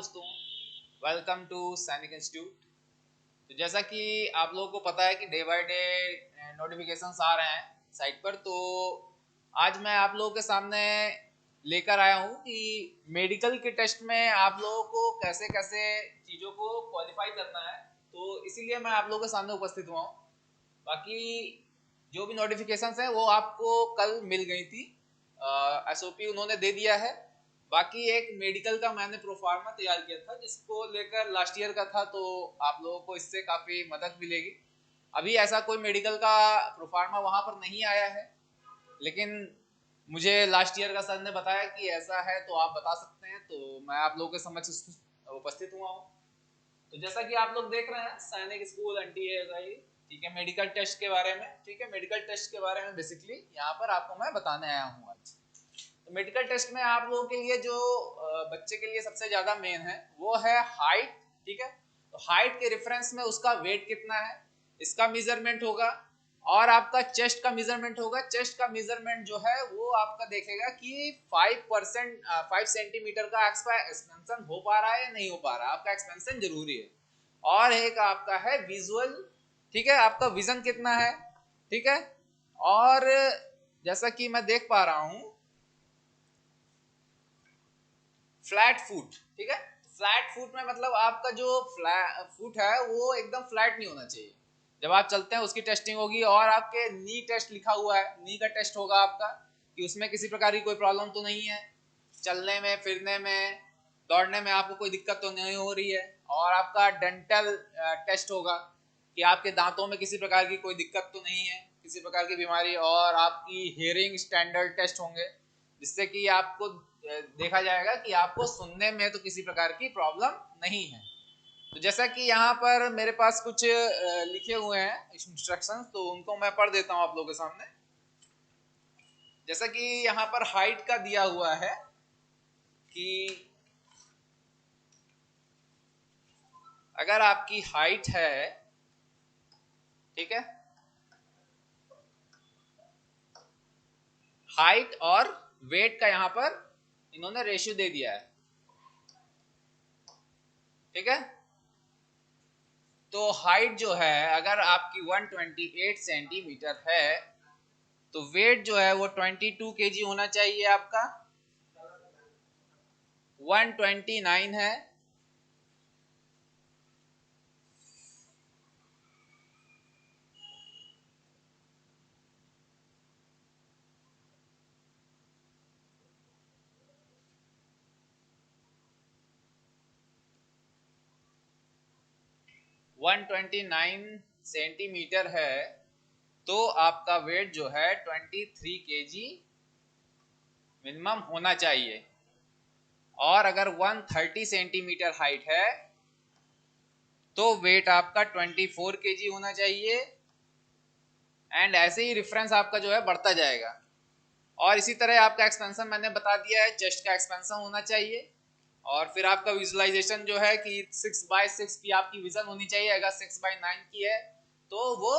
दोस्तों, welcome to सैनिक institute. तो जैसा कि आप लोगों को पता है कि डे बाय डे नोटिफिकेशंस आ रहे हैं साइट पर। तो आज मैं आप लोगों के सामने लेकर आया हूँ कि मेडिकल के टेस्ट में आप लोगों को कैसे कैसे चीज़ों को क्वालिफाई करना है। तो इसीलिए मैं आप लोगों के सामने उपस्थित हुआ हूँ। बाकी जो भी नोटिफिकेशंस हैं वो आपको कल मिल गई थी, एसओपी उन्होंने दे दिया है। बाकी एक मेडिकल का मैंने प्रोफार्मा तैयार किया था जिसको लेकर लास्ट ईयर का था, तो आप लोगों को इससे काफ़ी मदद मिलेगी। अभी ऐसा कोई मेडिकल का प्रोफार्मा वहाँ पर नहीं आया है, लेकिन मुझे लास्ट ईयर का सर ने बताया कि ऐसा है, तो आप बता सकते हैं। तो मैं आप लोगों के समक्ष उपस्थित हुआ हूँ। तो जैसा कि आप लोग देख रहे हैं, सैनिक स्कूल एनटीए, ठीक है, मेडिकल टेस्ट के बारे में, ठीक है, मेडिकल टेस्ट के बारे में बेसिकली यहाँ पर आपको मैं बताने आया हूँ आज। तो मेडिकल टेस्ट में आप लोगों के लिए जो बच्चे के लिए सबसे ज्यादा मेन है वो है हाइट, ठीक है। तो हाइट के रेफरेंस में उसका वेट कितना है, इसका मेजरमेंट होगा। और आपका चेस्ट का मेजरमेंट होगा। चेस्ट का मेजरमेंट जो है वो आपका देखेगा कि 5% 5 सेंटीमीटर का एक्सपेंशन हो पा रहा है या नहीं हो पा रहा है। आपका एक्सपेंशन जरूरी है। और एक आपका है विजुअल, ठीक है, आपका विजन कितना है, ठीक है। और जैसा कि मैं देख पा रहा हूं, फ्लैट फुट, ठीक है। फ्लैट फुट में मतलब आपका जो फुट है वो एकदम फ्लैट नहीं होना चाहिए। जब आप चलते हैं उसकी टेस्टिंग होगी। और आपके नी टेस्ट लिखा हुआ है, नी का टेस्ट होगा आपका कि उसमें किसी प्रकार की कोई प्रॉब्लम तो नहीं है, चलने में, फिरने में, दौड़ने में आपको कोई दिक्कत तो नहीं हो रही है। और आपका डेंटल टेस्ट होगा कि आपके दांतों में किसी प्रकार की कोई दिक्कत तो नहीं है, किसी प्रकार की बीमारी। और आपकी हियरिंग स्टैंडर्ड टेस्ट होंगे जिससे कि आपको देखा जाएगा कि आपको सुनने में तो किसी प्रकार की प्रॉब्लम नहीं है। तो जैसा कि यहाँ पर मेरे पास कुछ लिखे हुए हैं इंस्ट्रक्शंस, तो उनको मैं पढ़ देता हूँ आप लोगों के सामने। जैसा कि यहाँ पर हाइट का दिया हुआ है कि अगर आपकी हाइट है, ठीक है, हाइट और वेट का यहाँ पर इन्होंने रेशियो दे दिया है, ठीक है। तो हाइट जो है अगर आपकी 128 सेंटीमीटर है तो वेट जो है वो 22 केजी होना चाहिए आपका। 129 है, 129 सेंटीमीटर है तो आपका वेट जो है 23 केजी मिनिमम होना चाहिए। और अगर 130 सेंटीमीटर हाइट है तो वेट आपका 24 केजी होना चाहिए। एंड ऐसे ही रेफरेंस आपका जो है बढ़ता जाएगा। और इसी तरह आपका एक्सपेंशन मैंने बता दिया है, चेस्ट का एक्सपेंशन होना चाहिए। और फिर आपका विजुअलाइजेशन जो है कि 6/6 की आपकी विजन होनी चाहिए। अगर 6/9 की है तो वो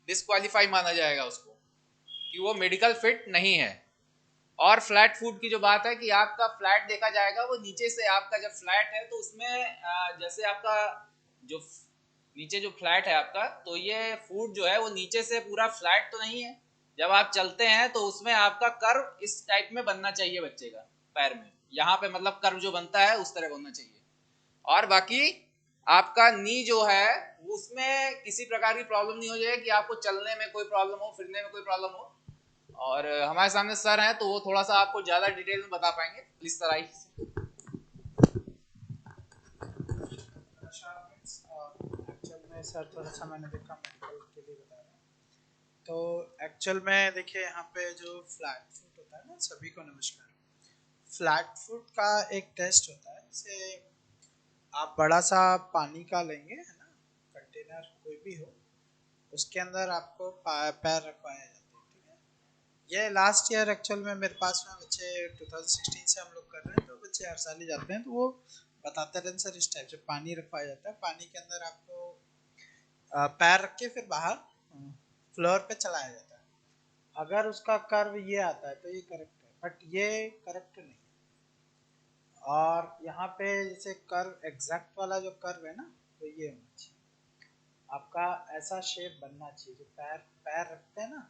डिस्क्वालीफाई माना जाएगा उसको, कि वो मेडिकल फिट नहीं है। और फ्लैट फुट की जो बात है कि आपका फ्लैट देखा जाएगा, वो नीचे से आपका जब फ्लैट है तो उसमें जैसे आपका जो नीचे जो फ्लैट है आपका, तो ये फुट जो है वो नीचे से पूरा फ्लैट तो नहीं है। जब आप चलते हैं तो उसमें आपका कर्व इस टाइप में बनना चाहिए बच्चे का, पैर में यहाँ पे मतलब कर्व जो बनता है उस तरह बनना चाहिए। और बाकी आपका नी जो है उसमें किसी प्रकार की प्रॉब्लम नहीं हो जाए कि आपको चलने में कोई प्रॉब्लम हो, फिरने में कोई प्रॉब्लम हो। और हमारे सामने सर हैं तो वो थोड़ा सा आपको ज्यादा डिटेल में बता पाएंगे। प्लीज सर आइए। एक्चुअल में सर थोड़ा सा मैंने देखा मेडिकल के लिए बता रहे हैं। तो एक्चुअल में देखिए यहाँ पे जो फ्लैट फुट होता है ना, सभी को नमस्कार। फ्लैट फुट का एक टेस्ट होता है, जैसे आप बड़ा सा पानी का लेंगे है ना, कंटेनर कोई भी हो, उसके अंदर आपको पैर रखवाया जाते हैं, ठीक है। ये लास्ट ईयर एक्चुअल में मेरे पास में बच्चे 2016 से हम लोग कर रहे हैं, तो बच्चे हर साल ही जाते हैं, तो वो बताते रहते हैं सर इस टाइप से पानी रखवाया जाता है। पानी के अंदर आपको पैर रख के फिर बाहर फ्लोर पे चलाया जाता है। अगर उसका कर्व ये आता है तो ये करेक्ट है, बट ये करेक्ट नहीं है। और यहाँ पे जैसे कर्व एग्जैक्ट वाला जो कर्व है ना, तो ये होना चाहिए आपका, ऐसा शेप बनना चाहिए। जो पैर पैर रखते हैं ना,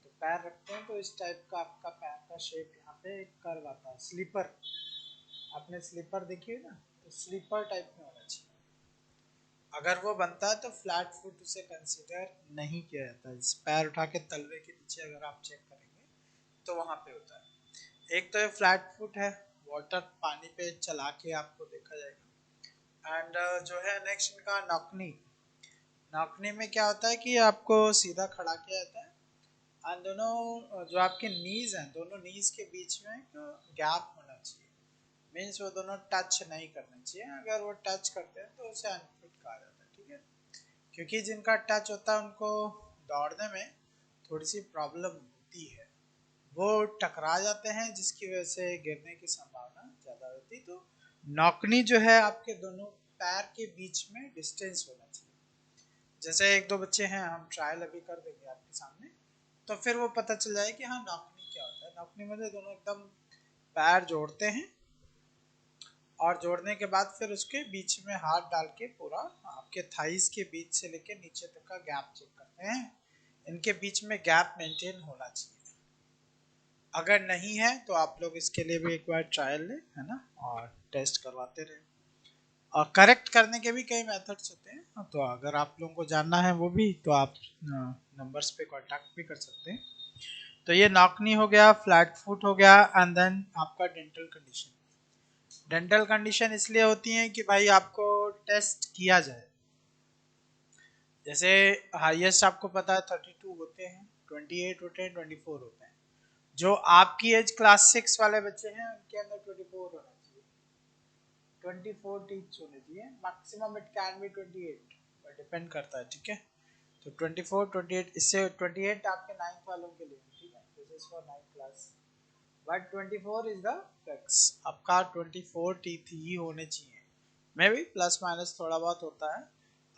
तो पैर रखते हैं तो इस टाइप का आपका पैर का शेप यहाँ पे एक कर्व आता है। स्लीपर, आपने स्लीपर देखी है ना, तो स्लीपर टाइप में होना चाहिए। अगर वो बनता है तो फ्लैट फुट उसे कंसीडर नहीं किया जाता है। पैर उठा के तलवे के नीचे अगर आप चेक करेंगे तो वहाँ पे होता है। एक तो ये फ्लैट फुट है, वाटर पानी पे चला के आपको देखा जाएगा। एंड जो है नेक्स्ट इनका नॉकनी। नॉकनी में क्या होता है कि आपको सीधा खड़ा किया जाता है एंड दोनों जो आपके नीज हैं, दोनों नीज के बीच में एक गैप होना चाहिए। मीन्स वो दोनों टच नहीं करने चाहिए। अगर वो टच करते हैं तो उसे अनफिट कहा जाता है, ठीक है। क्योंकि जिनका टच होता है उनको दौड़ने में थोड़ी सी प्रॉब्लम होती है, वो टकरा जाते हैं जिसकी वजह से गिरने की संभावना ज़्यादा होती है। तो नॉकनी जो है आपके दोनों पैर के बीच में डिस्टेंस होना चाहिए। जैसे एक दो बच्चे हैं, हम ट्रायल अभी कर देंगे आपके सामने, तो फिर वो पता चल जाए कि हाँ नॉकनी क्या होता है। नॉकनी में दोनों एकदम पैर जोड़ते हैं और जोड़ने के बाद फिर उसके बीच में हाथ डाल के पूरा आपके थाइस के बीच से लेके नीचे तक का गैप चेक करते हैं। इनके बीच में गैप मेंटेन होना चाहिए। अगर नहीं है तो आप लोग इसके लिए भी एक बार ट्रायल लें, है ना, और टेस्ट करवाते रहें। और करेक्ट करने के भी कई मेथड्स होते हैं, तो अगर आप लोगों को जानना है वो भी, तो आप नंबर्स पे कांटेक्ट भी कर सकते हैं। तो ये नॉकनी हो गया, फ्लैट फुट हो गया, एंड देन आपका डेंटल कंडीशन। डेंटल कंडीशन इसलिए होती है कि भाई आपको टेस्ट किया जाए। जैसे हाईएस्ट आपको पता है 32 होते हैं, 28 होते हैं, 24 होते हैं। जो आपकी एज क्लास 6 वाले बच्चे हैं उनके अंदर 24 होना चाहिए, 24 टीथ होने चाहिए। मैक्सिमम इट कैन बी 28, पर डिपेंड करता है, ठीक है। तो 24 28, इससे 28 आपके 9th वालों के लिए, ठीक है, this is for 9th class. But 24 is the fix, आपका 24 टीथ ही होने चाहिए। मे भी प्लस माइनस थोड़ा बहुत होता है।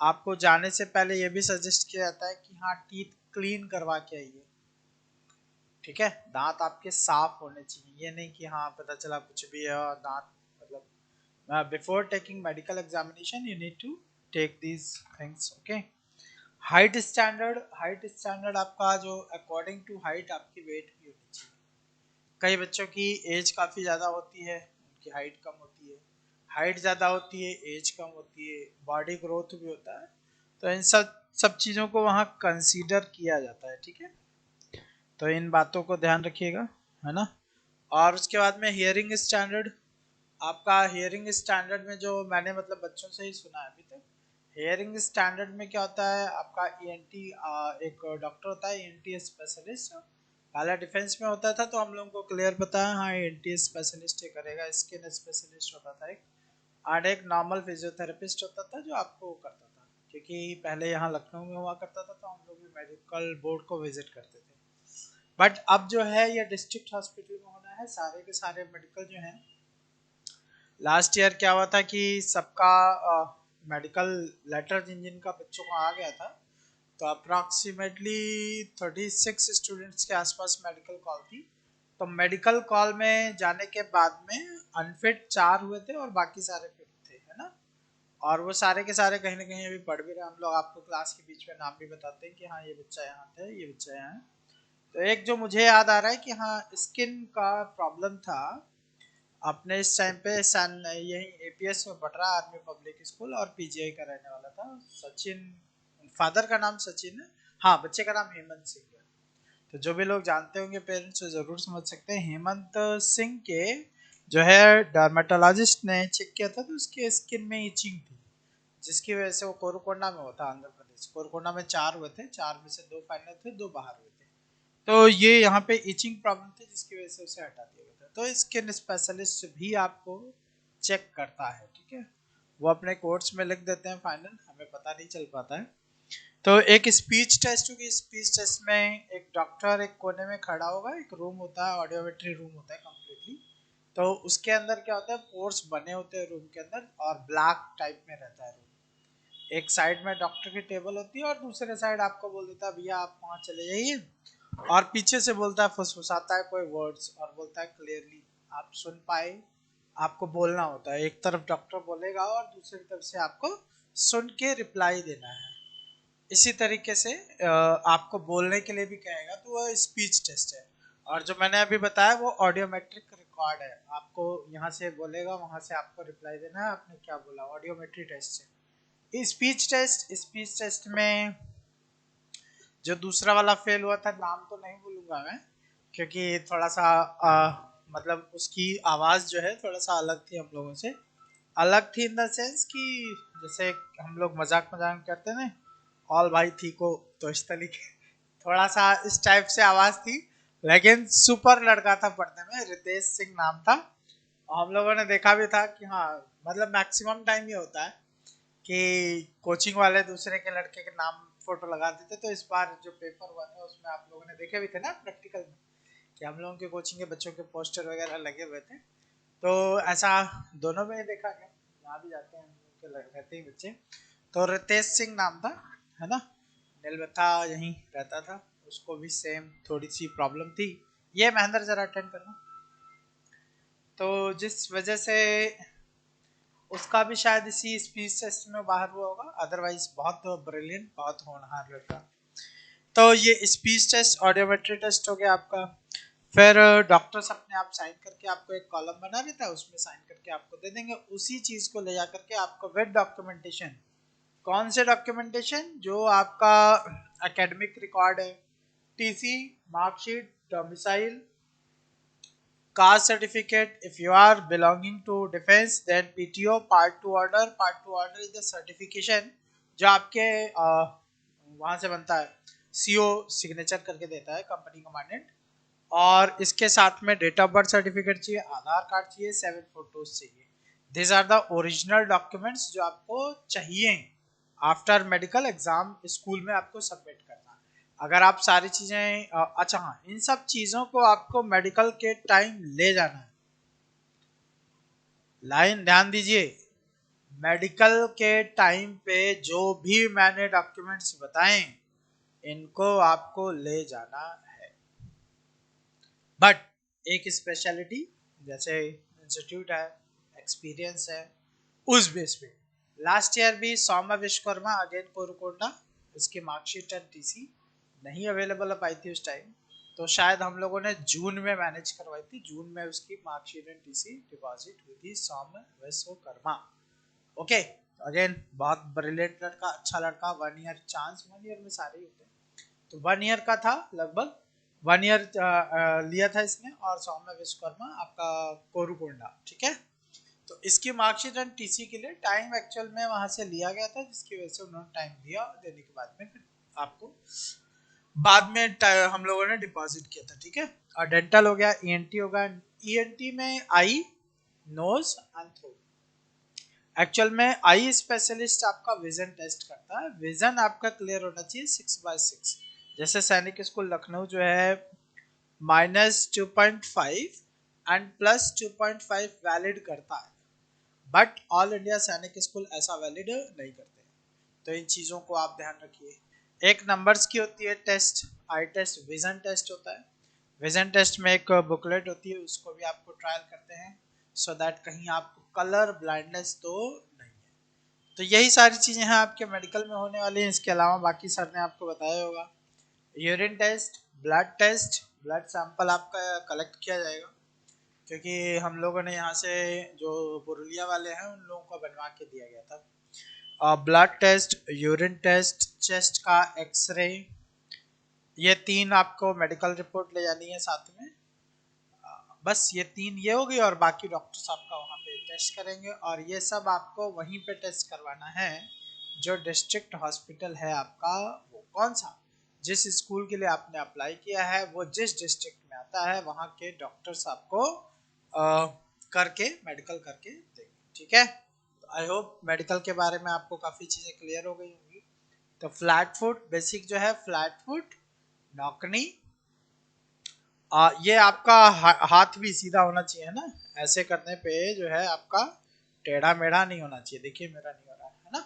आपको जाने से पहले ये भी सजेस्ट किया जाता है कि हाँ टीथ क्लीन करवा के आइए, ठीक है। दांत आपके साफ होने चाहिए। ये नहीं कि हाँ पता चला कुछ भी है और दांत, मतलब before taking medical examination you need to take these things, okay. Height standard, height standard आपका जो अकॉर्डिंग टू हाइट आपकी वेट भी होनी चाहिए। कई बच्चों की एज काफ़ी ज़्यादा होती है, उनकी हाइट कम होती है। हाइट ज़्यादा होती है, एज कम होती है, बॉडी ग्रोथ भी होता है। तो इन सब सब चीज़ों को वहाँ कंसीडर किया जाता है, ठीक है। तो इन बातों को ध्यान रखिएगा, है ना। और उसके बाद में हियरिंग स्टैंडर्ड। आपका हियरिंग स्टैंडर्ड में जो मैंने मतलब बच्चों से ही सुना है अभी तक, हियरिंग स्टैंडर्ड में क्या होता है आपका ईएनटी, एक डॉक्टर होता है ईएनटी स्पेशलिस्ट। पहले डिफेंस में होता था तो हम लोगों को क्लियर पता है, हाँ ईएनटी स्पेशलिस्ट ही करेगा। स्किन स्पेशलिस्ट होता था एक, और एक नॉर्मल फिजियोथेरेपिस्ट होता था जो आपको करता था। क्योंकि पहले यहाँ लखनऊ में हुआ करता था तो हम लोग भी मेडिकल बोर्ड को विजिट करते थे। बट अब जो है ये डिस्ट्रिक्ट हॉस्पिटल में होना है। सारे के सारे मेडिकल जो हैं, लास्ट ईयर क्या हुआ था कि सबका मेडिकल लेटर जिन जिन का बच्चों को आ गया था, तो अप्रॉक्सीमेटली 36 स्टूडेंट्स के आसपास मेडिकल कॉल थी। तो मेडिकल कॉल में जाने के बाद में अनफिट 4 हुए थे और बाकी सारे फिट थे, है ना। और वो सारे के सारे कहीं ना कहीं अभी पढ़ भी रहे। हम लोग आपको क्लास के बीच में नाम भी बताते हैं कि हाँ ये बच्चा यहाँ था, ये बच्चा यहाँ है। तो एक जो मुझे याद आ रहा है कि हाँ स्किन का प्रॉब्लम था अपने इस टाइम पे, सन यही एपीएस में पढ़ रहा, आर्मी पब्लिक स्कूल, और पीजीआई का रहने वाला था सचिन। फादर का नाम सचिन है, हाँ बच्चे का नाम हेमंत सिंह है। तो जो भी लोग जानते होंगे पेरेंट्स तो जरूर समझ सकते हैं। हेमंत सिंह के जो है डर्मेटोलॉजिस्ट ने चेक किया था तो उसके स्किन में इचिंग थी, जिसकी वजह से वो कोरुकोंडा में होता, आंध्र प्रदेश। कोरुकोंडा में 4 हुए थे, 4 में से 2 फाइनल थे, 2 बाहर हुए थे। तो ये यहाँ पे इचिंग प्रॉब्लम थी जिसकी वजह से उसे हटा दिया गया था। तो स्किन स्पेशलिस्ट भी आपको चेक करता है, ठीक है। वो अपने कोर्स में लिख देते हैं फाइनल, हमें पता नहीं चल पाता है। तो एक स्पीच टेस्ट होगी। स्पीच टेस्ट में एक डॉक्टर एक कोने में खड़ा होगा, एक रूम होता है, ऑडियोमेट्री रूम होता है कम्प्लीटली। तो उसके अंदर क्या होता है, पोर्स बने होते हैं रूम के अंदर और ब्लैक टाइप में रहता है रूम। एक साइड में डॉक्टर की टेबल होती है और दूसरे साइड आपको बोल देता है भैया आप वहाँ चले जाइए, और पीछे से बोलता है, फुसफुसाता है कोई वर्ड्स और बोलता है क्लियरली आप सुन पाए, आपको बोलना होता है, एक तरफ डॉक्टर बोलेगा और दूसरी तरफ से आपको सुन के रिप्लाई देना है। इसी तरीके से आपको बोलने के लिए भी कहेगा तो वो स्पीच टेस्ट है। और जो मैंने अभी बताया वो ऑडियोमेट्रिक रिकॉर्ड है, आपको यहाँ से बोलेगा वहाँ से आपको रिप्लाई देना है आपने क्या बोला, ऑडियोमेट्री टेस्ट है। स्पीच टेस्ट में जो दूसरा वाला फेल हुआ था, नाम तो नहीं बोलूँगा मैं क्योंकि थोड़ा सा मतलब उसकी आवाज़ जो है थोड़ा सा अलग थी, हम लोगों से अलग थी इन द सेंस कि जैसे हम लोग मजाक मजाक करते ना, ऑल भाई थी को, तो इस तरीके थोड़ा सा इस टाइप से आवाज़ थी। लेकिन सुपर लड़का था पढ़ने में, रितेश सिंह नाम था। और हम लोगों ने देखा भी था कि हाँ, मतलब मैक्सिमम टाइम ये होता है कि कोचिंग वाले दूसरे के लड़के के नाम फोटो लगा देते। तो इस बार जो पेपर हुआ था उसमें आप लोगों ने देखे भी थे ना प्रैक्टिकल में कि हम लोगों के कोचिंग के बच्चों के पोस्टर वगैरह लगे हुए थे। तो ऐसा दोनों में देखा गया, यहाँ भी जाते हैं हम लोग के रहते ही बच्चे। तो रितेश सिंह नाम था, है ना, नीलबथा यहीं रहता था, उसको भी सेम थोड़ी सी प्रॉब्लम थी। ये महेंद्र जरा अटेंड करना। तो जिस वजह से उसका भी शायद इसी स्पीच टेस्ट में बाहर हुआ होगा, अदरवाइज बहुत ब्रिलियंट, बहुत होनहार लड़का। तो ये स्पीच टेस्ट ऑडियोमेट्री टेस्ट हो गया आपका। फिर डॉक्टर्स अपने आप साइन करके आपको एक कॉलम बना देता है, उसमें साइन करके आपको दे देंगे। उसी चीज को ले जा करके आपको विद डॉक्यूमेंटेशन, कौन से डॉक्यूमेंटेशन, जो आपका एकेडमिक रिकॉर्ड है, TC, marksheet, domicile, caste certificate. If you are belonging to defense, then PTO part 2 order. Part 2 order is the certification जो आपके वहाँ से बनता है, सीओ सिग्नेचर करके देता है कंपनी कमांडेंट। और इसके साथ में डेट ऑफ बर्थ सर्टिफिकेट चाहिए, आधार कार्ड चाहिए, 7 फोटोज चाहिए। This are the original documents जो आपको चाहिए आफ्टर मेडिकल एग्जाम स्कूल में आपको सबमिट करना। अगर आप सारी चीजें अच्छा हाँ, इन सब चीजों को आपको मेडिकल के टाइम ले जाना है। लाइन ध्यान दीजिए, मेडिकल के टाइम पे जो भी मैंने डॉक्यूमेंट्स बताए इनको आपको ले जाना है। बट एक स्पेशलिटी, जैसे इंस्टीट्यूट है, एक्सपीरियंस है, उस बेस पे लास्ट ईयर भी सौम्य विश्वकर्मा अगेन कोरुकोंडा, इसकी मार्कशीट एंड टीसी नहीं अवेलेबल पाई थी उस टाइम, तो शायद हम लोगों ने जून में मैनेज करवाई थी, जून में उसकी मार्कशीट एंड टीसी डिपॉजिट हुई थी सौम्य विश्वकर्मा। ओके, अगेन बहुत ब्रिलियंट लड़का, अच्छा लड़का, 1 ईयर चांस, 1 ईयर में सारे ही होते हैं, तो 1 ईयर का था लगभग, 1 ईयर लिया था इसने। और सौम्य विश्वकर्मा आपका कोरुकोंडा, ठीक है। तो इसकी मार्कशीट एंड टीसी के लिए टाइम एक्चुअल में वहां से लिया गया था, जिसकी वजह से उन्होंने टाइम दिया, और देने के बाद में फिर आपको बाद में हम लोगों ने डिपॉजिट किया था, ठीक है। और डेंटल हो गया, ईएनटी होगा, ईएनटी में आई, नोज एंड थ्रोट। एक्चुअल में आई स्पेशलिस्ट आपका विजन टेस्ट करता है, विजन आपका क्लियर होना चाहिए 6/6। जैसे सैनिक स्कूल लखनऊ जो है -2.5 एंड +2.5 वैलिड करता है, बट ऑल इंडिया सैनिक स्कूल ऐसा वैलिड नहीं करते। तो इन चीज़ों को आप ध्यान रखिए। एक नंबर्स की होती है टेस्ट, आई टेस्ट, विजन टेस्ट होता है। विजन टेस्ट में एक बुकलेट होती है, उसको भी आपको ट्रायल करते हैं सो दैट कहीं आपको कलर ब्लाइंडनेस तो नहीं है। तो यही सारी चीज़ें हैं आपके मेडिकल में होने वाली हैं। इसके अलावा बाकी सर ने आपको बताया होगा, urine test, blood test, blood sample आपका कलेक्ट किया जाएगा, क्योंकि हम लोगों ने यहाँ से जो पुरुलिया वाले हैं उन लोगों को बनवा के दिया गया था। Blood test, urine test, chest का एक्सरे, ये 3 आपको मेडिकल रिपोर्ट ले जानी है साथ में। बस ये 3 ये हो गई, और बाकी डॉक्टर्स आपका वहाँ पे टेस्ट करेंगे, और ये सब आपको वहीं पे टेस्ट करवाना है जो डिस्ट्रिक्ट हॉस्पिटल है आपका, वो कौन सा, जिस स्कूल के लिए आपने अप्लाई किया है वो जिस डिस्ट्रिक्ट में आता है वहाँ के डॉक्टर्स आपको करके मेडिकल करके देंगे, ठीक है। आई होप मेडिकल के बारे में आपको काफ़ी चीज़ें क्लियर हो गई होंगी। तो फ्लैट फुट बेसिक जो है, फ्लैट फुट, नॉकनी, ये आपका हाथ भी सीधा होना चाहिए ना, ऐसे करने पे जो है आपका टेढ़ा मेढ़ा नहीं होना चाहिए। देखिए मेरा नहीं हो रहा है ना।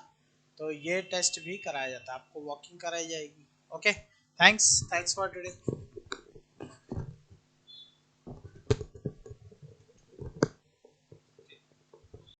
तो ये टेस्ट भी कराया जाता है, आपको वॉकिंग कराई जाएगी। Okay, thanks for today.